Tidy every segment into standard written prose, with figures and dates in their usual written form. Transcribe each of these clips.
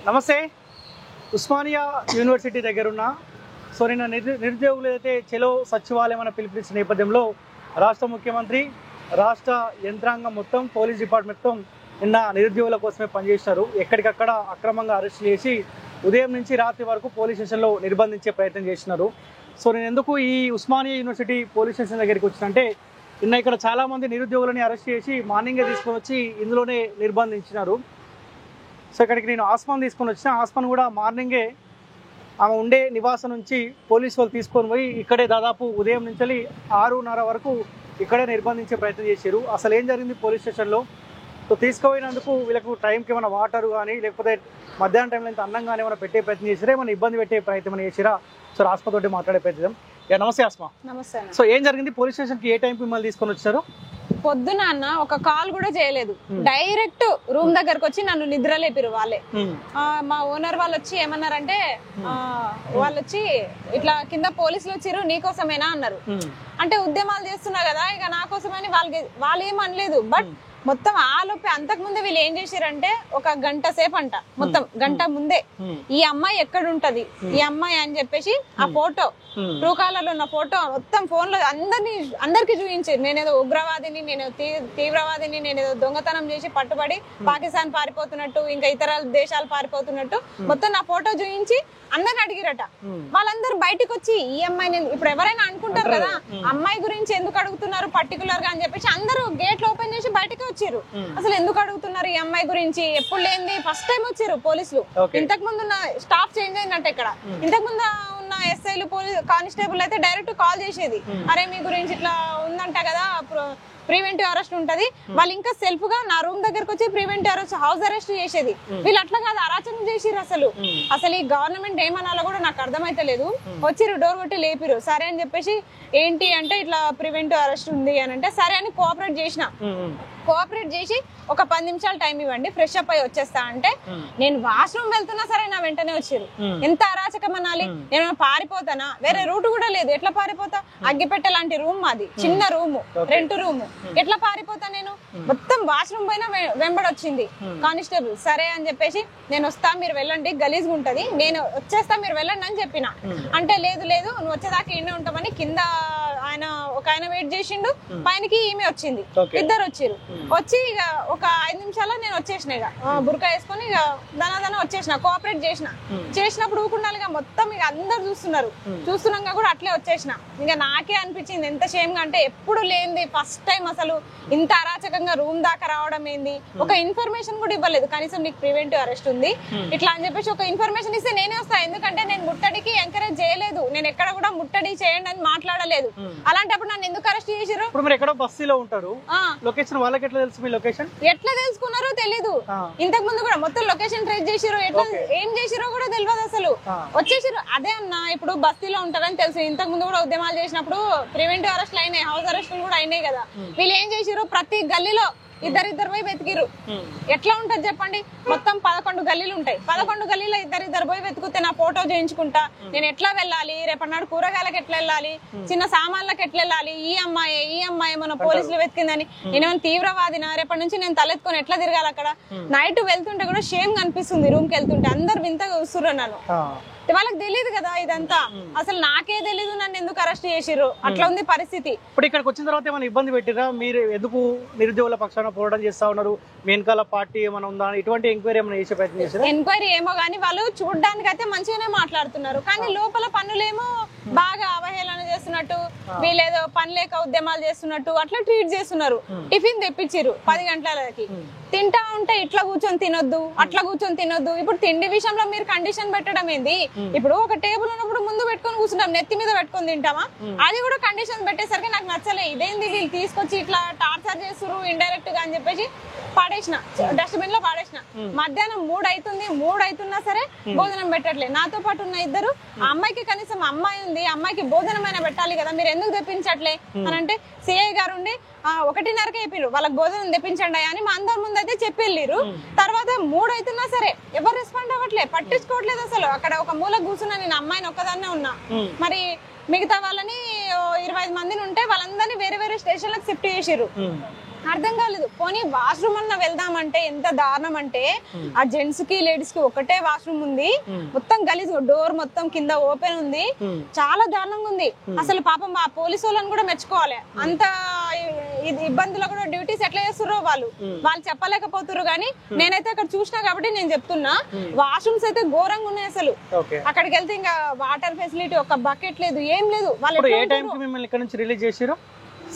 నమస్తే. ఉస్మానియా యూనివర్సిటీ దగ్గరున్న నిన్న నిరుద్యోగులు అయితే చెలో సచివాలయం అని పిలుపునిచ్చిన నేపథ్యంలో రాష్ట్ర ముఖ్యమంత్రి, రాష్ట్ర యంత్రాంగం మొత్తం, పోలీస్ డిపార్ట్మెంట్ నిన్న నిరుద్యోగుల కోసమే పనిచేశారు. ఎక్కడికక్కడ అక్రమంగా అరెస్ట్ చేసి ఉదయం నుంచి రాత్రి వరకు పోలీస్ స్టేషన్లో నిర్బంధించే ప్రయత్నం చేసినారు. నేను ఎందుకు ఈ ఉస్మానియా యూనివర్సిటీ పోలీస్ స్టేషన్ దగ్గరికి వచ్చినంటే, నిన్న ఇక్కడ చాలామంది నిరుద్యోగులని అరెస్ట్ చేసి మార్నింగే తీసుకొని వచ్చి ఇందులోనే నిర్బంధించినారు. ఇక్కడికి నేను ఆస్మాన్ తీసుకొని వచ్చిన. ఆస్మాన్ కూడా మార్నింగే ఆమె ఉండే నివాసం నుంచి పోలీసు వాళ్ళు తీసుకొని పోయి ఇక్కడే దాదాపు ఉదయం నుంచి 6:30 వరకు ఇక్కడే నిర్బంధించే ప్రయత్నం చేశారు. అసలు ఏం జరిగింది పోలీస్ స్టేషన్లో? తీసుకుపోయినందుకు వీళ్ళకు టైంకి ఏమైనా వాటర్ కానీ, లేకపోతే మధ్యాహ్నం టైంలో ఇంత అన్నం కానీ ఏమైనా పెట్టే ప్రయత్నం చేసిరా, ఏమైనా ఇబ్బంది పెట్టే ప్రయత్నం చేసిరా? ఆస్మాతో మాట్లాడే ప్రయత్నం. నమస్తే ఆస్మా. నమస్తే. ఏం జరిగింది పోలీస్ స్టేషన్కి? ఏ టైంకి మిమ్మల్ని తీసుకొని వచ్చారు? పొద్దున అన్న ఒక కాల్ కూడా చేయలేదు, డైరెక్ట్ రూమ్ దగ్గరకు వచ్చి నన్ను నిద్ర లేపిరు వాళ్ళే. మా ఓనర్ వాళ్ళు వచ్చి ఏమన్నారంటే, వాళ్ళు వచ్చి ఇట్లా కింద పోలీసులు వచ్చిర్రు నీకోసమేనా అన్నారు. అంటే ఉద్యమాలు చేస్తున్నా కదా, ఇక నా కోసమని వాళ్ళు ఏమనలేదు. బట్ మొత్తం ఆలోపే అంతకు ముందే వీళ్ళు ఏం చేశారంటే, ఒక గంట సేపు అంట, మొత్తం గంట ముందే ఈ అమ్మాయి ఎక్కడ ఉంటది, ఈ అమ్మాయి అని చెప్పేసి ఆ ఫోటో, ట్రూ కాలర్ లో ఉన్న ఫోటో మొత్తం ఫోన్ లో అందరికి చూపించారు. నేనేదో ఉగ్రవాదిని, నేను తీవ్రవాదిని, నేనేదో దొంగతనం చేసి పట్టుబడి పాకిస్తాన్ పారిపోతున్నట్టు, ఇంకా ఇతర దేశాలు పారిపోతున్నట్టు మొత్తం నా ఫోటో చూపించి అందరిని అడిగిరట. వాళ్ళందరూ బయటకు వచ్చి ఈ అమ్మాయిని, ఇప్పుడు ఎవరైనా అనుకుంటారు కదా అమ్మాయి గురించి ఎందుకు అడుగుతున్నారు పర్టికులర్ గా అని చెప్పేసి, అందరూ గేట్లు ఓపెన్ చేసి బయటకు వచ్చారు. అసలు ఎందుకు అడుగుతున్నారు ఈ అమ్మాయి గురించి, ఎప్పుడు లేనిది ఫస్ట్ టైం వచ్చారు పోలీసులు. ఇంతకు ముందు ఉన్న స్టాఫ్ చేంజ్ అయిందంట ఇక్కడ. ఇంతకు ముందు ఉన్న ఎస్ఐలు, పోలీస్ కానిస్టేబుల్ అయితే డైరెక్ట్ కాల్ చేసేది, అరే మీ గురించి ఇట్లా ఉందంట కదా, ప్రివెంటివ్ అరెస్ట్ ఉంటది. వాళ్ళు ఇంకా సెల్ఫ్ గా నా రూమ్ దగ్గరకు వచ్చి ప్రివెంటివ్ అరెస్ట్, హౌస్ అరెస్ట్ చేసేది. వీళ్ళు అట్లా కాదు, అరాచకం చేసిరు. అసలు ఈ గవర్నమెంట్ ఏమనాలో కూడా నాకు అర్థమైతే లేదు. వచ్చిరు, డోర్ కొట్టి లేపిరు. సరే అని చెప్పేసి, ఏంటి అంటే ఇట్లా ప్రివెంటివ్ అరెస్ట్ ఉంది అని అంటే, సరే అని కోఆపరేట్ చేసిన. కోఆపరేట్ చేసి ఒక 10 నిమిషాలు టైం ఇవ్వండి, ఫ్రెష్ అప్ అయి వచ్చేస్తా అంటే, నేను వాష్రూమ్ వెళ్తున్నా సరే నా వెంటనే వచ్చారు. ఎంత అరాచకం అనాలి? నేను పారిపోతానా? వేరే రూట్ కూడా లేదు, ఎట్లా పారిపోతా? అగ్గిపెట్ట లాంటి రూమ్ మాది, చిన్న రూము, రెంట్ రూము, ఎట్లా పారిపోతా నేను? మొత్తం వాష్రూమ్ పైన వెంబడొచ్చింది కానిస్టేబుల్. సరే అని చెప్పేసి, నేను వస్తా మీరు వెళ్ళండి, గలీజ్గా ఉంటది, నేను వచ్చేస్తా మీరు వెళ్ళండి అని చెప్పిన. అంటే లేదు లేదు నువ్వు వచ్చేదాకా ఈయనే ఉంటామని కింద ఒక ఆయన వెయిట్ చేసిండు, పైనకి ఈమె వచ్చింది, ఇద్దరు వచ్చిరు. వచ్చి ఇక ఒక 5 నిమిషాల్లో నేను వచ్చేసిన, ఇక బుర్కా వేసుకొని ఇక దానా వచ్చేసిన. కోఆపరేట్ చేసినప్పుడు ఊకుండాలిగా, మొత్తం ఇక అందరు చూస్తున్నాగా కూడా అట్లే వచ్చేసిన. ఇంకా నాకే అనిపించింది ఎంత షేమ్ గా అంటే, ఎప్పుడు లేనిది ఫస్ట్ టైం అసలు ఇంత అరాచకంగా రూమ్ దాకా రావడం ఏంది. ఒక ఇన్ఫర్మేషన్ కూడా ఇవ్వలేదు, కనీసం నీకు ప్రివెంటివ్ అరెస్ట్ ఉంది ఇట్లా అని చెప్పేసి ఒక ఇన్ఫర్మేషన్ ఇస్తే నేనే వస్తా. ఎందుకంటే నేను ముట్టడికి ఎంకరేజ్ చేయలేదు, నేను ఎక్కడ కూడా ముట్టడి చేయండి అని మాట్లాడలేదు. అలాంటప్పుడు నన్ను ఎందుకు అరెస్ట్ చేసారు? బస్సులో ఉంటారు, లొకేషన్ వాళ్ళకి ఎట్లా తెలుసు? మీ లొకేషన్ ఎట్లా తెలుసుకున్నారో తెలీదు. ఇంతకు ముందు కూడా మొత్తం లొకేషన్ ట్రేస్ చేసిరో, ఎట్లా ఏం చేసిరో కూడా తెలియదు. అసలు వచ్చేసారు. అదే అన్న, ఇప్పుడు బస్తీలో ఉంటారని తెలుసు. ఇంతకు ముందు కూడా ఉద్యమాలు చేసినప్పుడు ప్రివెంటివ్ అరెస్ట్లు అయినాయి, హౌస్ అరెస్టులు కూడా అయినాయి కదా. వీళ్ళు ఏం చేసిరు, ప్రతి గల్లీలో ఇద్దరు పోయి వెతికిరు. ఎట్లా ఉంటది చెప్పండి? మొత్తం 11 గల్లీలు ఉంటాయి. 11 గల్లీలో ఇద్దరు పోయి వెతుకుతే నా ఫోటో చేయించుకుంటా, నేను ఎట్లా వెళ్ళాలి, రేపన్నాడు కూరగాయలకు ఎట్లా వెళ్ళాలి, చిన్న సామాన్లకు ఎట్లా వెళ్ళాలి, ఈ అమ్మాయి మన పోలీసులు వెతికిందని, నేనేమైనా తీవ్రవాదినా, రేపటి నుంచి నేను తలెత్తుకొని ఎట్లా తిరగాలి? అక్కడ నైట్ వెళ్తుంటే కూడా షేమ్ కనిపిస్తుంది, రూమ్ కి వెళ్తుంటే అందరు వింతగా చూస్తున్నారు నన్ను. వాళ్ళకి తెలియదు కదా ఇదంతా, అసలు నాకే తెలీదు నన్ను ఎందుకు అరెస్ట్ చేసిర్రు. అట్లా ఉంది పరిస్థితి. ఇప్పుడు ఇక్కడికి వచ్చిన తర్వాత ఏమైనా ఇబ్బంది పెట్టిరా? మీరు ఎందుకు నిరుద్యోగుల పక్షాన పోరాటం చేస్తా ఉన్నారు? మీ వెనకాల పార్టీ ఏమైనా ఉందా? ఇటువంటి ఎంక్వైరీ ఏమైనా చేసే ప్రయత్నం చేశారా? ఎంక్వైరీ ఏమో గానీ వాళ్ళు చూడడానికి అయితే మంచిగానే మాట్లాడుతున్నారు, కానీ లోపల పనులేమో బాగా అవహేళన చేస్తున్నట్టు, వీళ్ళేదో పని లేక ఉద్యమాలు చేస్తున్నట్టు అట్లా ట్రీట్ చేస్తున్నారు. టిఫిన్ తెప్పించారు 10 గంటలకి, తింటా ఉంటే ఇట్లా కూర్చొని తినొద్దు, అట్లా కూర్చొని తినొద్దు. ఇప్పుడు తిండి విషయంలో మీరు కండిషన్ పెట్టడం ఏంది? ఇప్పుడు ఒక టేబుల్ ఉన్నప్పుడు ముందు పెట్టుకొని కూర్చుంటాం, నెత్తి మీద పెట్టుకొని తింటామా? అది కూడా కండిషన్ పెట్టేసరికి నాకు నచ్చలే. ఇదేంది వీళ్ళు తీసుకొచ్చి ఇట్లా టార్చర్ చేస్తున్నారు ఇండైరెక్ట్ గా అని చెప్పేసి పాడేసిన, డస్ట్బిన్ లో పాడేసిన. మధ్యాహ్నం 3 అవుతున్నా సరే భోజనం పెట్టట్లే. నాతో పాటు ఉన్న ఇద్దరు, ఆ అమ్మాయికి కనీసం అమ్మాయి ఉంది, అమ్మాయికి భోజనమైనా పెట్టాలి కదా, మీరు ఎందుకు తెప్పించట్లే అని అంటే, సిఐ గారు ఉండి 1:30కి అయిపోయారు, వాళ్ళకి భోజనం తెప్పించండి అని మా అందరి ముందు అయితే చెప్పి వెళ్ళిరు. తర్వాత 3 అవుతున్నా సరే ఎవరు రెస్పాండ్ అవ్వట్లే, పట్టించుకోవట్లేదు అసలు. అక్కడ ఒక మూల కూర్చున్నా, నేను అమ్మాయిని ఒక్కదాన్నే ఉన్నా. మరి మిగతా వాళ్ళని 25 మందిని ఉంటే వాళ్ళందరినీ వేరే వేరే స్టేషన్లకు షిఫ్ట్ చేసిరు. అర్థం కాలేదు. పోనీ వాష్రూమ్ అన్న వెళ్దామంటే ఎంత దారుణం అంటే ఆ జెంట్స్ కి లేడీస్ కి ఒకటే వాష్రూమ్ ఉంది, మొత్తం గలీజ్, డోర్ మొత్తం కింద ఓపెన్ ఉంది, చాలా దారుణంగా ఉంది. అసలు పాపం ఆ పోలీసు వాళ్ళని కూడా మెచ్చుకోవాలి. అంత ఇబ్బందులు కూడా డ్యూటీస్ ఎట్లా చేస్తుర్రో వాళ్ళు చెప్పలేకపోతున్నారు. కానీ నేనైతే అక్కడ చూసినా కాబట్టి నేను చెప్తున్నా, వాష్రూమ్స్ అయితే ఘోరంగా ఉన్నాయి. అసలు అక్కడికి వెళ్తే ఇంకా వాటర్ ఫెసిలిటీ, ఒక బకెట్ లేదు, ఏం లేదు. వాళ్ళు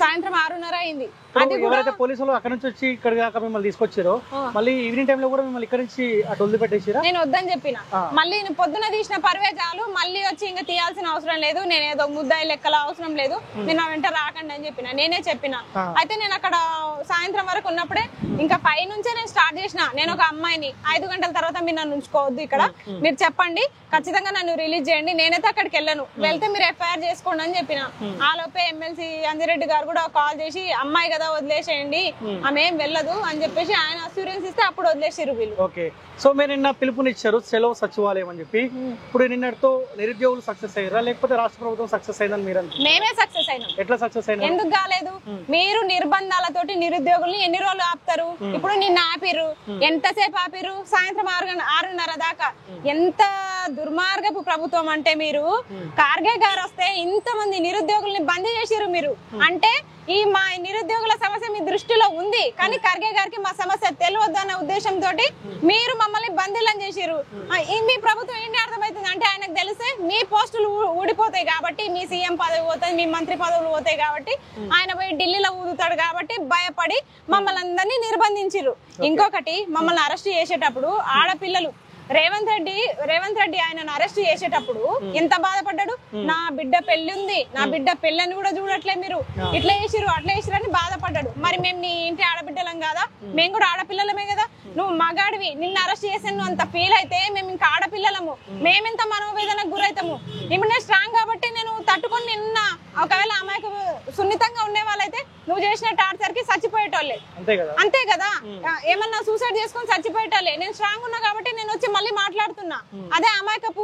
సాయంత్రం 6:30 అయింది. ఎవరైతే పోలీసులు అక్కడ నుంచి వచ్చి ఇక్కడ దాకా మిమ్మల్ని తీసుకొచ్చారో మళ్ళీ ఈవినింగ్ టైం లో కూడా మిమ్మల్ని ఇక్కడ నుంచి అటు వదిలిపెట్టేసారా? నేను వద్దని చెప్పిన. మళ్ళీ పొద్దున తీసిన పరువే చాలు, మళ్ళీ వచ్చి ఇంకా తీయాల్సిన అవసరం లేదు, నేను ఏదో ముద్దాయి లెక్కల అవసరం లేదు, నేను వెంట రాకండి అని చెప్పిన. నేనే చెప్పిన. అయితే నేను అక్కడ సాయంత్రం వరకు ఉన్నప్పుడే ఇంకా పై నుంచే నేను స్టార్ట్ చేసిన. నేను ఒక అమ్మాయిని 5 గంటల తర్వాత మీరు నన్ను ఉంచుకోవద్దు ఇక్కడ, మీరు చెప్పండి ఖచ్చితంగా నన్ను రిలీజ్ చేయండి, నేనైతే అక్కడికి వెళ్ళను, వెళ్తే మీరు ఎఫ్ఐఆర్ చేసుకోండి అని చెప్పిన. ఆ లోపే ఎమ్మెల్సీ అంజిరెడ్డి గారు కూడా కాల్ చేసి అమ్మాయి కదా వదిలేసేయండి, ఆమె ఏం వెళ్ళదు అని చెప్పేసి ఆయన అస్యూరెన్స్ ఇస్తే అప్పుడు వదిలేసారు వీళ్ళు. ఓకే, సో మీరు నిన్న పిలుపునిచ్చారు సెలవు సచివాలయం అని చెప్పి, ఇప్పుడు నిన్నటితో నిరుద్యోగులు సక్సెస్ అయ్యారా లేకపోతే రాష్ట్ర ప్రభుత్వం సక్సెస్ అయిందని మీరు? మేమే సక్సెస్ అయినాం. ఎట్లా సక్సెస్ అయినా? ఎందుకు కాలేదు? మీరు నిర్బంధాలతోటి నిరుద్యోగుల్ని ఎన్ని రోజులు ఆపుతారు? ఇప్పుడు నిన్న ఆపిరు, ఎంతసేపు ఆపిరు? సాయంత్రం 6:30 దాకా. ఎంత దుర్మార్గపు ప్రభుత్వం అంటే, మీరు ఖార్గే గారు వస్తే ఇంతమంది నిరుద్యోగుల్ని బందీ చేసిరు మీరు. అంటే ఈ మా నిరుద్యోగుల సమస్య మీ దృష్టిలో ఉంది, కానీ ఖర్గే గారికి మా సమస్య తెలియదు అన్న ఉద్దేశంతో మీరు మమ్మల్ని బందీలను చేసిరు. మీ ప్రభుత్వం ఏంటి అర్థమవుతుంది అంటే, ఆయనకు తెలిస్తే మీ పోస్టులు ఊడిపోతాయి కాబట్టి, మీ సీఎం పదవి పోతాయి, మీ మంత్రి పదవులు పోతాయి కాబట్టి, ఆయన పోయి ఢిల్లీలో ఊదుతాడు కాబట్టి భయపడి మమ్మల్ని అందరినీ నిర్బంధించిరు. ఇంకొకటి, మమ్మల్ని అరెస్ట్ చేసేటప్పుడు ఆడపిల్లలు రేవంత్ రెడ్డి ఆయనను అరెస్ట్ చేసేటప్పుడు ఎంత బాధపడ్డాడు. నా బిడ్డ పెళ్లి ఉంది, నా బిడ్డ పెళ్ళని కూడా చూడట్లే, మీరు ఇట్లా చేసిరు అట్లా చేసిరు అని బాధపడ్డాడు. మరి మేము నీ ఇంటి ఆడబిడ్డలం కాదా? మేము కూడా ఆడపిల్లలమే కదా. నువ్వు మగాడివి, నిన్ను అరెస్ట్ చేసాను అంత ఫీల్ అయితే మేము ఇంకా ఆడపిల్లలము, మేమెంత మనోవేదనకు గురైతాము. ఇప్పుడు నేను స్ట్రాంగ్ కాబట్టి నేను తట్టుకొని నిన్న. ఒకవేళ అమ్మాయికి సున్నితంగా ఉండే వాళ్ళైతే నువ్వు చేసిన టార్చర్ కి చచ్చిపోయేటోళ్ళే, అంతే కదా. ఏమన్నా సూసైడ్ చేసుకొని చచ్చిపోయేటోళ్ళే. నేను స్ట్రాంగ్ ఉన్నా కాబట్టి నేను వచ్చి మళ్ళీ మాట్లాడుతున్నా. అదే అమాయకపు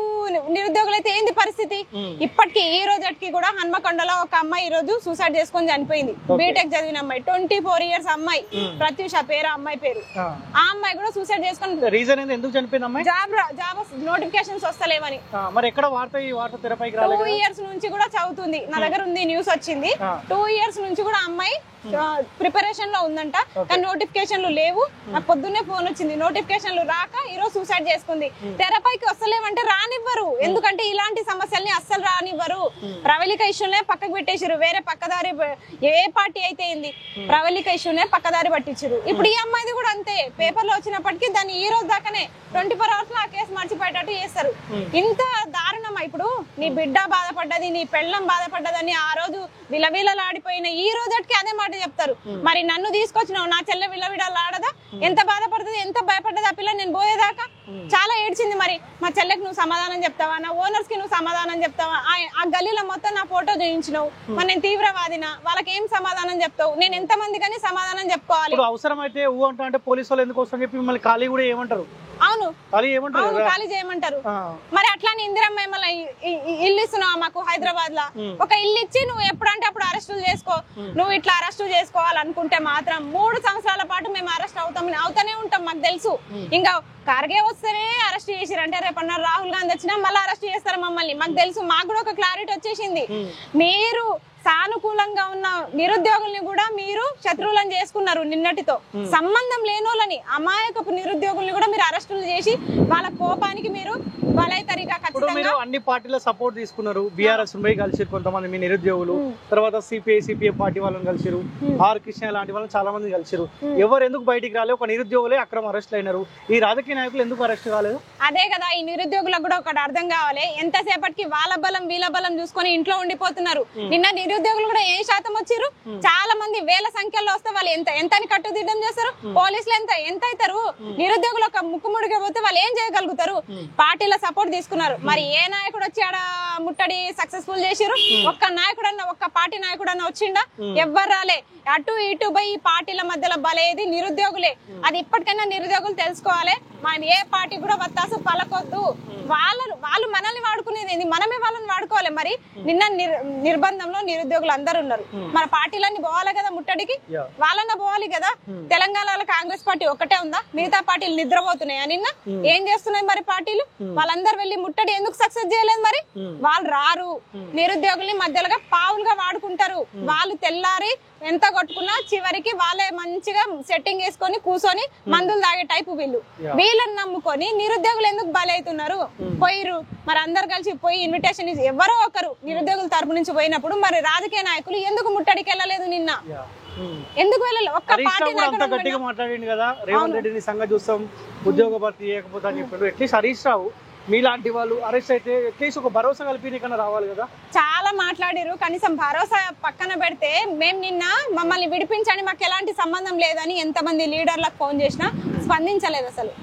నిరుద్యోగులు అయితే ఏంది పరిస్థితి? ఇప్పటికి ఈ రోజుకి కూడా హన్మకొండలో ఒక అమ్మాయి ఈ రోజు సూసైడ్ చేసుకొని చనిపోయింది. బీటెక్ చదివిన అమ్మాయి, 24 years అమ్మాయి, ప్రత్యూష పేరు అమ్మాయి పేరు. ఆ అమ్మాయి కూడా సూసైడ్ చేసుకొని. రీజన్ ఏంది, ఎందుకు చనిపోయింది అమ్మాయి? జాబ్ నోటిఫికేషన్స్ వస్తలేవని. మరి ఎక్కడ వార్త ఈ వార్త తెరపైకి రాలేదు? 2 years నుంచి కూడా చదువుతుంది, నా దగ్గర ఉంది, న్యూస్ వచ్చింది. 2 years నుంచి కూడా అమ్మాయి ప్రిపరేషన్ లో ఉందంట, కానీ నోటిఫికేషన్లు లేవు. నాకు పొద్దున్నే ఫోన్ వచ్చింది, నోటిఫికేషన్లు రాక ఈ రోజు సూసైడ్ చేసుకుంది. తెరపైకి వస్తలేమంటే రానివ్వరు, ఎందుకంటే ఇలాంటి సమస్యల్ని అస్సలు రానివ్వరు. ప్రవళిక ఇష్యూనే పక్కకు పెట్టేసారు, వేరే పక్కదారి ఏ పార్టీ అయితే ఏంది, ప్రవళిక ఇష్యూనే పక్కదారి పట్టించారు. ఇప్పుడు ఈ అమ్మాయిది కూడా అంతే, పేపర్ లో వచ్చినప్పటికీ దాన్ని ఈ రోజు దాకానే 24 hours లో ఆ కేసు మర్చిపోయేటట్టు చేస్తారు. ఇంత దారుణమా? ఇప్పుడు నీ బిడ్డ బాధపడ్డది, నీ పెళ్ళం బాధపడ్డదని ఆ రోజు విలవిలలాడిపోయిన ఈ రోజుకి అదే మాట చెప్తారు. మరి నన్ను తీసుకొచ్చినావు, నా చెల్లె విలవిడలాడదా? ఎంత బాధపడుతుంది, ఎంత భయపడ్డది ఆ పిల్ల నేను పోయేదాకా. చాలా ఏడ్చింది. మరి మా చెల్లెకి నువ్వు సమాధానం చెప్తావా, నా ఓనర్స్ కి నువ్వు సమాధానం చెప్తావా? ఆ గల్లీలో మొత్తం నా ఫోటో చూయించినావు, మరి నేను తీవ్రవాదినా, వాళ్ళకి ఏం సమాధానం చెప్తావు? నేను ఎంత మందికని సమాధానం చెప్పుకోవాలి? అవసరం అయితే ఊ అంటే పోలీసు వాళ్ళు ఎందుకు వస్తారని చెప్పి మిమ్మల్ని ఖాళీ కూడా ఏమంటారు? అవును, ఖాళీ చేయమంటారు. మరి అట్లానే ఇందిరమ్మ ఇల్లు ఇస్తున్నావా మాకు హైదరాబాద్ లా? ఒక ఇల్లు ఇచ్చి నువ్వు ఎప్పుడంటే అప్పుడు అరెస్టులు చేసుకో. నువ్వు ఇట్లా అరెస్టు చేసుకోవాలనుకుంటే మాత్రం 3 సంవత్సరాల పాటు మేము అరెస్ట్ అవుతానే ఉంటాం, మాకు తెలుసు. ఇంకా ఖర్గే వస్తేనే అరెస్ట్ చేసిరంటే రేపన్నా రాహుల్ గాంధీ వచ్చినా మళ్ళీ అరెస్ట్ చేస్తారు మమ్మల్ని, మాకు తెలుసు. మాకు కూడా ఒక క్లారిటీ వచ్చేసింది. మీరు సానుకూలంగా ఉన్న నిరుద్యోగుల్ని కూడా మీరు శత్రువులను చేసుకున్నారు. నిన్నటితో సంబంధం లేనోళ్ళని, అమాయకపు నిరుద్యోగుల్ని కూడా మీరు అరెస్టులు చేసి వాళ్ళ కోపానికి మీరు బలైతరిగా. మీరు అన్ని పార్టీల సపోర్ట్ తీసుకున్నారు, బీఆర్ఎస్ కలిసి కొంతమంది మీ నిరుద్యోగులు, తర్వాత సిపిఐ సిపిఎం పార్టీ వాళ్ళని కలిసిరు, ఆర్ కృష్ణ లాంటి వాళ్ళని చాలా మంది కలిసిరు. ఎవరు ఎందుకు బయటికి రాలేదు? ఒక నిరుద్యోగులే అక్రమ అరెస్ట్ అయినారు. ఈ రాజకీయ నాయకులు ఎందుకు అరెస్ట్ కాలేదు? అదే కదా, ఈ నిరుద్యోగులకు కూడా ఒకటి అర్థం కావాలి. ఎంతసేపటికి వాళ్ళ బలం వీళ్ళ బలం చూసుకొని ఇంట్లో ఉండిపోతున్నారు. నిన్న నిరుద్యోగులు కూడా ఏ శాతం వచ్చారు? చాలా మంది వేల సంఖ్యలో వస్తే వాళ్ళు ఎంత కట్టుదిట్టం చేస్తారు? పోలీసులు ఎంత అవుతారు? నిరుద్యోగులు ఒక ముక్కుముడిగా పోతే వాళ్ళు ఏం చేయగలుగుతారు? పార్టీల సపోర్ట్ తీసుకున్నారు. మరి ఏ నాయకుడు వచ్చి ఆడ ముట్టడి సక్సెస్ఫుల్ చేసిరు? ఒక్క పార్టీ నాయకుడన్నా వచ్చిండా? ఎవ్వరు రాలే. అటు ఇటు పోయి పార్టీల మధ్యలో బలేది నిరుద్యోగులే. అది ఇప్పటికైనా నిరుద్యోగులు తెలుసుకోవాలి. ఏ పార్టీ కూడా వత్తాసు పలకొద్దు. వాళ్ళు మనల్ని వాడుకునేది ఏంది, మనమే వాళ్ళని వాడుకోవాలి. మరి నిన్న నిర్బంధంలో నిరుద్యోగులు అందరు ఉన్నారు, మన పార్టీలన్నీ పోవాలి కదా ముట్టడికి, వాళ్ళన్నా పోవాలి కదా. తెలంగాణలో కాంగ్రెస్ పార్టీ ఒక్కటే ఉందా, మిగతా పార్టీలు నిద్రపోతున్నాయా? నిన్న ఏం చేస్తున్నాయి మరి పార్టీలు? వాళ్ళందరూ వెళ్లి ముట్టడి ఎందుకు సక్సెస్ చేయలేదు? మరి వాళ్ళు రారు, నిరుద్యోగుల్ని మధ్యలోగా పావులుగా వాడుకుంటారు. వాళ్ళు తెల్లారి ఎంత కొట్టుకున్నా చివరికి వాళ్ళే మంచిగా సెట్టింగ్ వేసుకొని కూర్చొని మందులు తాగే టైపు వీళ్ళని నమ్ముకొని నిరుద్యోగులు ఎందుకు బలవుతున్నారు? పోయిరు మరి అందరు కలిసి పోయి ఇన్విటేషన్ ఇచ్చి ఎవరో ఒకరు నిరుద్యోగుల తరపు నుంచి పోయినప్పుడు మరి రాజకీయ నాయకులు ఎందుకు ముట్టడికి వెళ్ళలేదు? నిన్న ఎందుకు వెళ్ళలేదు? ఒక్క పార్టీ గట్టిగా మాట్లాడింది కదా, రేవంత్ రెడ్డిని సంగతి చూస్తాం, ఉద్యోగ భర్తీ చేయకపోతే అని చెప్పాడు. అట్లీస్ట్ హరీష్ రావు మీలాంటి వాళ్ళు అరెస్ట్ అయితే అట్లీస్ట్ ఒక భరోసా కలిపి కన్నా రావాలి కదా. చాలా మాట్లాడారు, కనీసం భరోసా పక్కన పెడితే మేము నిన్న మమ్మల్ని విడిపించండి, మాకు ఎలాంటి సంబంధం లేదని ఎంతమంది లీడర్లకు ఫోన్ చేసినా స్పందించలేదు. అసలు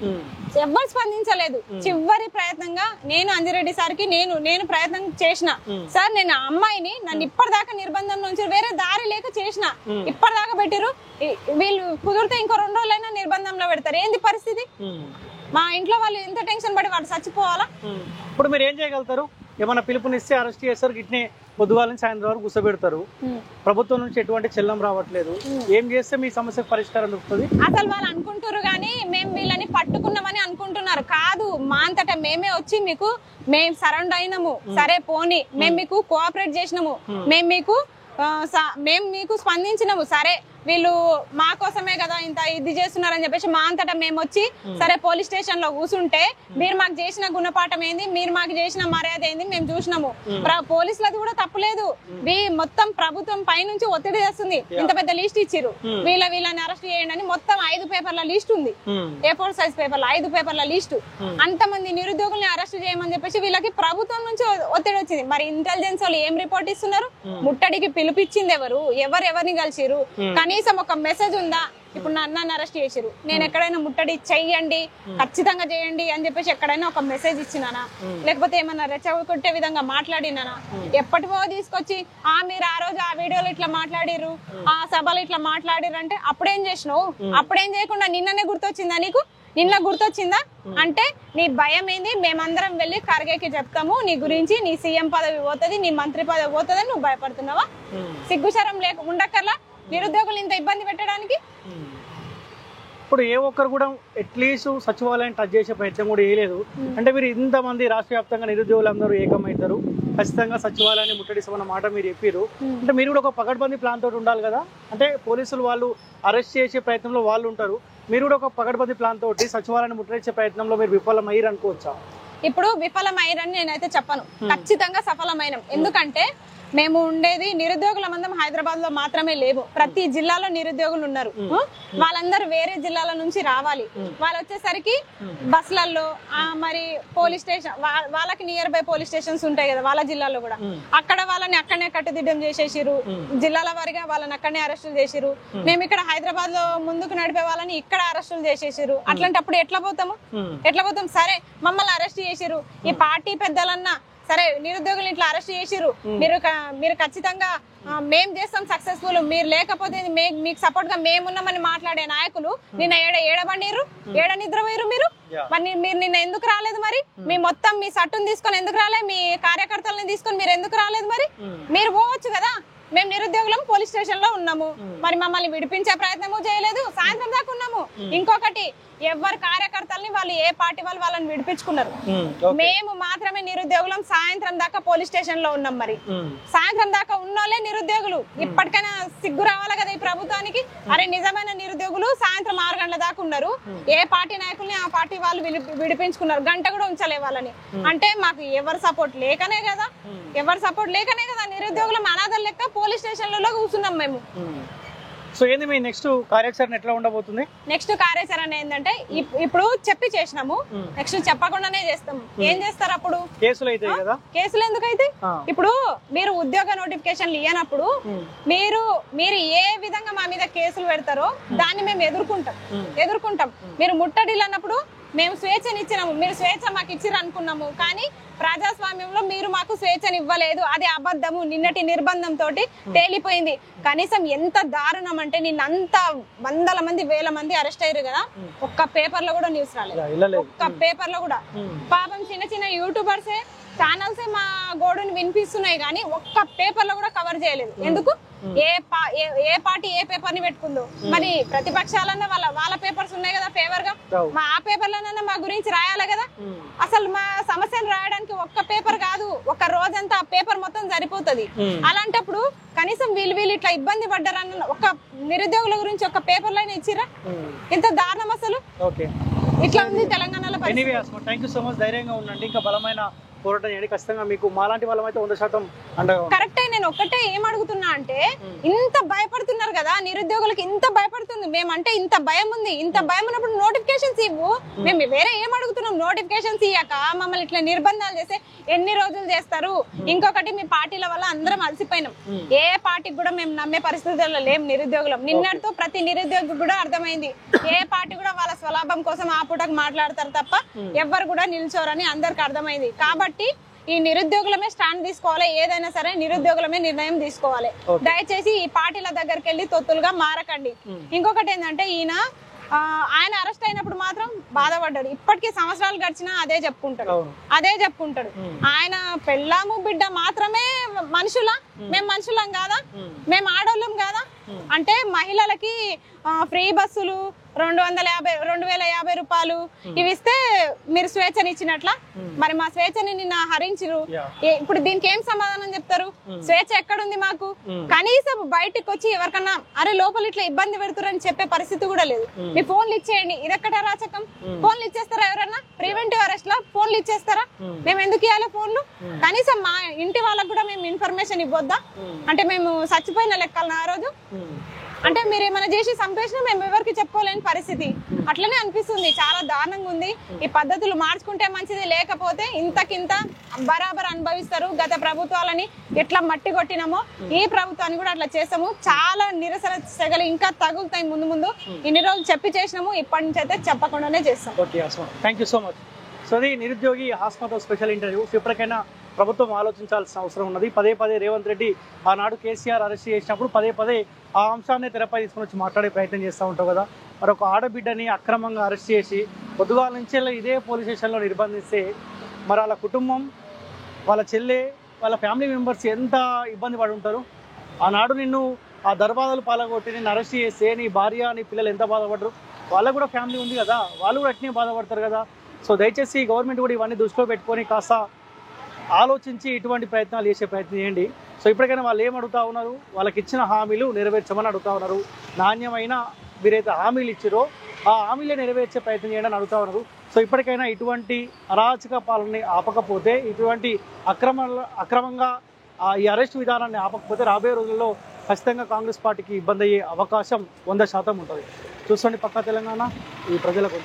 ఎవ్వరు స్పందించలేదు. చివరి ప్రయత్నంగా నేను అంజిరెడ్డి సార్కి నేను ప్రయత్నం చేసిన, సార్ నేను అమ్మాయిని నన్ను ఇప్పటిదాకా నిర్బంధం నుంచి వేరే దారి లేక చేసిన, ఇప్పటిదాకా పెట్టిరు, వీళ్ళు కుదిరితే ఇంకో 2 రోజులైనా నిర్బంధంలో పెడతారు. ఏంది పరిస్థితి? మా ఇంట్లో వాళ్ళు ఎంత టెన్షన్ పడి వాళ్ళు చచ్చిపోవాలా? ఇప్పుడు మీరు ఏం చేయగలుగుతారు? ఏమైనా పిలుపునిస్తే అరెస్ట్ చేస్తారు, గిట్నే పొద్దుగాల నుంచి సాయంత్రం వరకు కూర్చోబెడతారు. ప్రభుత్వం నుంచి ఎటువంటి చెల్లం రావట్లేదు. ఏం చేస్తే మీ సమస్యకు పరిష్కారం దొరుకుతుంది? అసలు వాళ్ళు అనుకుంటారు కానీ మేము వీళ్ళని పట్టుకున్నామని అనుకుంటున్నారు. కాదు, మా అంతటా మేమే వచ్చి మేము సరౌండ్ అయినాము, సరే పోనీ మేము మీకు కోఆపరేట్ చేసినాము, మేము మీకు స్పందించినాము, సరే వీళ్ళు మా కోసమే కదా ఇంత ఇది చేస్తున్నారని చెప్పేసి మా అంతటా మేము వచ్చి సరే పోలీస్ స్టేషన్ లో కూర్చుంటే మీరు మాకు చేసిన గుణపాఠం ఏంది, మీరు మాకు చేసిన మర్యాద ఏంది మేము చూసినాము. పోలీసులది కూడా తప్పులేదు, మొత్తం ప్రభుత్వం పైనుంచి ఒత్తిడి చేస్తుంది. ఇంత పెద్ద లిస్ట్ ఇచ్చిరు, వీళ్ళని అరెస్ట్ చేయండి అని. మొత్తం 5 పేపర్ల లిస్ట్ ఉంది, A4 సైజ్ పేపర్ల 5 పేపర్ల లిస్టు. అంతమంది నిరుద్యోగుల్ని అరెస్ట్ చేయమని చెప్పేసి వీళ్ళకి ప్రభుత్వం నుంచి ఒత్తిడి వచ్చింది. మరి ఇంటెలిజెన్స్ వాళ్ళు ఏం రిపోర్ట్ ఇస్తున్నారు? ముట్టడికి పిలిపించింది ఎవరిని కలిసిరు? కనీసం ఒక మెసేజ్ ఉందా? ఇప్పుడు నన్ను అరెస్ట్ చేసిరు, నేను ఎక్కడైనా ముట్టడి చెయ్యండి, ఖచ్చితంగా చేయండి అని చెప్పేసి ఎక్కడైనా ఒక మెసేజ్ ఇచ్చినానా? లేకపోతే ఏమన్నా రెచ్చగొట్టే విధంగా మాట్లాడినానా? ఎప్పటివో తీసుకొచ్చి మీరు ఆ రోజు ఆ వీడియోలో ఇట్లా మాట్లాడిరు, ఆ సభలో ఇట్లా మాట్లాడిరు అంటే అప్పుడేం చేసినావు? అప్పుడేం చేయకుండా నిన్ననే గుర్తొచ్చిందా నీకు? నిన్న గుర్తొచ్చిందా? అంటే నీ భయం ఏంది? మేమందరం వెళ్ళి ఖర్గేకి చెప్తాము నీ గురించి, నీ సీఎం పదవి పోతుంది, నీ మంత్రి పదవి పోతుంది, నువ్వు భయపడుతున్నావా? సిగ్గుశరం ఉండక్కర్లా నిరుద్యోగులు ఇంత ఇబ్బంది పెట్టడానికి. ఇప్పుడు ఏ ఒక్కరు కూడా అట్లీస్ట్ సచివాలయం టచ్ చేసే ప్రయత్నం కూడా వేయలేదు. అంటే మీరు ఇంతమంది రాష్ట్ర వ్యాప్తంగా నిరుద్యోగులందరూ ఏకమవుతారు, ఖచ్చితంగా సచివాలయాన్ని ముట్టడిస్తామన్న మాట మీరు చెప్పారు. అంటే మీరు కూడా ఒక పకడ్బందీ ప్లాన్ తోటి ఉండాలి కదా. అంటే పోలీసులు వాళ్ళు అరెస్ట్ చేసే ప్రయత్నంలో వాళ్ళు ఉంటారు, మీరు కూడా ఒక పకడ్బందీ ప్లాన్ తోటి సచివాలయాన్ని ముట్టడించే ప్రయత్నంలో మీరు విఫలమయ్యారు అనుకోవచ్చా? ఇప్పుడు విఫలమయ్యారని నేనైతే చెప్పను, ఖచ్చితంగా సఫలమైనం. ఎందుకంటే మేము ఉండేది నిరుద్యోగుల మందం హైదరాబాద్ లో మాత్రమే లేవు, ప్రతి జిల్లాలో నిరుద్యోగులు ఉన్నారు. వాళ్ళందరూ వేరే జిల్లాల నుంచి రావాలి. వాళ్ళు వచ్చేసరికి బస్సులలో మరి పోలీస్ స్టేషన్ వాళ్ళకి నియర్ బై పోలీస్ స్టేషన్స్ ఉంటాయి కదా వాళ్ళ జిల్లాలో కూడా, అక్కడ వాళ్ళని అక్కడనే కట్టుదిడ్డం చేసేసిరు, జిల్లాల వారిగా వాళ్ళని అక్కడనే అరెస్టులు చేసిరు. మేము ఇక్కడ హైదరాబాద్ లో ముందుకు నడిపే వాళ్ళని ఇక్కడ అరెస్టులు చేసేసిరు. అట్లాంటప్పుడు ఎట్లా పోతాం? సరే మమ్మల్ని అరెస్ట్ చేసిరు, ఈ పార్టీ పెద్దలన్నా సరే నిరుద్యోగులు ఇట్లా అరెస్ట్ చేసిరు, మీరు ఖచ్చితంగా మేం చేస్తాం సక్సెస్ఫుల్, మీరు లేకపోతే మీకు సపోర్ట్ గా మేమున్నామని మాట్లాడే నాయకులు నిన్న ఏడబండిరు, నిద్రపోయారు మీరు. మరి మీరు నిన్న ఎందుకు రాలేదు? మరి మీ సట్టును తీసుకొని ఎందుకు రాలేదు? మీ కార్యకర్తలను తీసుకొని మీరు ఎందుకు రాలేదు? మరి మీరు పోవచ్చు కదా. మేము నిరుద్యోగులం పోలీస్ స్టేషన్ లో ఉన్నాము, మరి మమ్మల్ని విడిపించే ప్రయత్నము చేయలేదు, సాయంత్రం దాకా ఉన్నాము. ఇంకొకటి, ఎవరి కార్యకర్తల్ని వాళ్ళు ఏ పార్టీ వాళ్ళని విడిపించుకున్నారు, మేము మాత్రమే నిరుద్యోగులం సాయంత్రం దాకా పోలీస్ స్టేషన్ లో ఉన్నాం. మరి సాయంత్రం దాకా ఉన్నోళ్ళే నిరుద్యోగులు. ఇప్పటికైనా సిగ్గు రావాలి కదా ఈ ప్రభుత్వానికి. అరే నిజమైన నిరుద్యోగులు సాయంత్రం 6 గంటల దాకా ఉన్నారు, ఏ పార్టీ నాయకుల్ని ఆ పార్టీ వాళ్ళు విడిపించుకున్నారు, గంట కూడా ఉంచలే వాళ్ళని. అంటే మాకు ఎవరు సపోర్ట్ లేకనే కదా నిరుద్యోగులం అనాథల లెక్క పోలీస్ స్టేషన్లలో కూర్చున్నాం మేము. సో ఏంది మీ నెక్స్ట్ కార్యాచరణ ఎట్లా ఉండబోతుంది? నెక్స్ట్ కార్యాచరణ ఏంటంటే ఇప్పుడు చెప్పి చేసినాము, నెక్స్ట్ చెప్పకుండానే చేస్తాం. ఏం చేస్తారు అప్పుడు? కేసులు అయితే కదా. కేసులు ఎందుకైతే? ఇప్పుడు మీరు ఉద్యోగ నోటిఫికేషన్లు ఇవ్వనప్పుడు మీరు ఏ విధంగా మా మీద కేసులు పెడతారో దాన్ని మేము ఎదుర్కొంటాం. మీరు ముట్టడిలు అన్నప్పుడు మేము స్వేచ్ఛనిచ్చినాము, మీరు స్వేచ్ఛ మాకు ఇచ్చిర్రు అనుకున్నాము, కానీ ప్రజాస్వామ్యంలో మీరు మాకు స్వేచ్ఛని ఇవ్వలేదు, అది అబద్ధము, నిన్నటి నిర్బంధంతో తేలిపోయింది. కనీసం ఎంత దారుణం అంటే నిన్నంత వందల మంది వేల మంది అరెస్ట్ అయ్యారు కదా, ఒక్క పేపర్ లో కూడా న్యూస్ రాలేదు, ఒక్క పేపర్ లో కూడా. పాపం చిన్న చిన్న యూట్యూబర్సే ఛానల్సే మా గోడుని వినిపిస్తున్నాయి కానీ ఒక్క పేపర్ లో కూడా కవర్ చేయలేదు. ఎందుకు? ఏ పార్టీ ఏ పేపర్ ని పెట్టుకుందో. మరి ప్రతిపక్షాలన్నా వాళ్ళ పేపర్స్ ఉన్నాయి కదా ఫేవర్ గా, ఆ పేపర్లన్నా మా గురించి రాయాలి కదా. అసలు మా సమస్యను రాయడానికి ఒక్క పేపర్ కాదు, ఒక రోజంతా ఆ పేపర్ మొత్తం సరిపోతుంది. అలాంటప్పుడు కనీసం వీళ్ళు ఇట్లా ఇబ్బంది పడ్డారన్న ఒక నిరుద్యోగుల గురించి ఒక పేపర్ లైన్ ఇచ్చిరా? ఇంత దారుణం అసలు. ఇట్లా ఉంది తెలంగాణలో. Thank you so much. ధైర్యంగా ఉండండి, ఇంకా బలమైన పోరాటం చేయండి. ఖచ్చితంగా మీకు మాలాంటి వాళ్ళం అయితే 100% అండగా. కరెక్టే. నేను ఒక్కటే ఏం అడుగుతున్నా అంటే, ఇంత భయపడుతున్నారు కదా నిరుద్యోగులకి, ఇంత భయపడుతుంది మేమంటే ఇంత భయం ఉంది. ఇంత భయం ఉన్నప్పుడు నోటిఫికేషన్స్ ఇవ్వు. మేము వేరే ఏం అడుగుతున్నాం? నోటిఫికేషన్స్ ఇయ్యాక మమ్మల్ని ఇట్లా నిర్బంధాలు చేస్తే ఎన్ని రోజులు చేస్తారు? ఇంకొకటి, మీ పార్టీల వల్ల అందరం అలసిపోయినాం. ఏ పార్టీకి కూడా మేము నమ్మే పరిస్థితుల్లో లేం నిరుద్యోగులం. నిన్నటితో ప్రతి నిరుద్యోగి కూడా అర్థమైంది, ఏ పార్టీ కూడా వాళ్ళ స్వలాభం కోసం ఆ పూటకు మాట్లాడతారు తప్ప ఎవ్వరు కూడా నిల్చోరని అందరికి అర్థమైంది. కాబట్టి ఈ నిరుద్యోగులమే స్టాండ్ తీసుకోవాలి, ఏదైనా సరే నిరుద్యోగులమే నిర్ణయం తీసుకోవాలి. దయచేసి ఈ పార్టీల దగ్గరికి వెళ్ళి తొత్తులుగా మారకండి. ఇంకొకటి ఏంటంటే, ఆయన అరెస్ట్ అయినప్పుడు మాత్రం బాధపడ్డాడు. ఇప్పటికీ సంవత్సరాలు గడిచినా అదే చెప్పుకుంటాడు. ఆయన పెళ్ళాము బిడ్డ మాత్రమే మనుషులా? మేము మనుషులం కాదా? మేము ఆడోళ్ళం కాదా? అంటే మహిళలకి ఫ్రీ బస్సులు 2,050 రూపాయలు ఇవి ఇస్తే మీరు స్వేచ్ఛనిచ్చినట్లా? మరి మా స్వేచ్ఛని నిన్న హరించిరు. ఇప్పుడు దీనికి ఏం సమాధానం చెప్తారు? స్వేచ్ఛ ఎక్కడుంది మాకు? కనీసం బయటకు వచ్చి ఎవరికన్నా అరే లోపల ఇట్లా ఇబ్బంది పెడుతురని చెప్పే పరిస్థితి కూడా లేదు. మీ ఫోన్లు ఇచ్చేయండి. ఇదెక్కడ రాచకం? ఫోన్లు ఇచ్చేస్తారా? ఎవరన్నా ప్రివెంటివ్ అరెస్ట్ లా ఫోన్లు ఇచ్చేస్తారా? మేము ఎందుకు ఇవ్వాలి ఫోన్లు? కనీసం మా ఇంటి వాళ్ళకు కూడా మేము ఇన్ఫర్మేషన్ ఇవ్వద్దా? అంటే మేము చచ్చిపోయిన లెక్కలు ఆ రోజు అంటే మీరు ఏమైనా చేసి సంపేసినా మేము ఎవరికి చెప్పుకోలేని పరిస్థితి. అట్లనే అనిపిస్తుంది. చాలా దారుణంగా ఉంది. ఈ పద్ధతులు మార్చుకుంటే మంచిది, లేకపోతే ఇంతకింత బరాబర్ అనుభవిస్తారు. గత ప్రభుత్వాలని ఎట్లా మట్టి కొట్టినామో ఈ ప్రభుత్వాన్ని కూడా అట్లా చేస్తాము. చాలా నిరసన సెగలు ఇంకా తగులుతాయి ముందు. ఇన్ని రోజులు చెప్పి చేసినాము, ఇప్పటి నుంచి అయితే చెప్పకుండానే చేస్తాం. Thank you so much. So అది నిరుద్యోగి హాస్మతో స్పెషల్ ఇంటర్వ్యూ. ఇప్పటికైనా ప్రభుత్వం ఆలోచించాల్సిన అవసరం ఉన్నది. పదే రేవంత్ రెడ్డి ఆనాడు కేసీఆర్ అరెస్ట్ చేసినప్పుడు పదే ఆ అంశాన్ని తెరపై తీసుకుని వచ్చి మాట్లాడే ప్రయత్నం చేస్తూ ఉంటావు కదా. మరి ఒక ఆడబిడ్డని అక్రమంగా అరెస్ట్ చేసి పొద్దుగాల నుంచి ఇదే పోలీస్ స్టేషన్లో నిర్బంధిస్తే మరి వాళ్ళ కుటుంబం, వాళ్ళ చెల్లె, వాళ్ళ ఫ్యామిలీ మెంబర్స్ ఎంత ఇబ్బంది పడి ఉంటారు. ఆనాడు నిన్ను ఆ దర్బాదాలు పాల్గొట్టి నిన్ను అరెస్ట్ చేస్తే నీ భార్య, నీ పిల్లలు ఎంత బాధపడరు? వాళ్ళకు కూడా ఫ్యామిలీ ఉంది కదా, వాళ్ళు కూడా అట్నే బాధపడతారు కదా. సో దయచేసి గవర్నమెంట్ కూడా ఇవన్నీ దృష్టిలో పెట్టుకొని కాస్త ఆలోచించి ఇటువంటి ప్రయత్నాలు చేసే ప్రయత్నం చేయండి. సో ఇప్పటికైనా వాళ్ళు ఏం అడుగుతా ఉన్నారు? వాళ్ళకి ఇచ్చిన హామీలు నెరవేర్చమని అడుగుతా ఉన్నారు. నాణ్యమైన మీరైతే హామీలు ఇచ్చారో ఆ హామీలే నెరవేర్చే ప్రయత్నం చేయడం అడుగుతా ఉన్నారు. సో ఇప్పటికైనా ఇటువంటి అరాచక పాలనని ఆపకపోతే, ఇటువంటి అక్రమంగా ఈ అరెస్ట్ విధానాన్ని ఆపకపోతే రాబోయే రోజుల్లో ఖచ్చితంగా కాంగ్రెస్ పార్టీకి ఇబ్బంది అయ్యే అవకాశం 100% ఉంటుంది. చూసుకోండి పక్కా తెలంగాణ ఈ ప్రజలకు.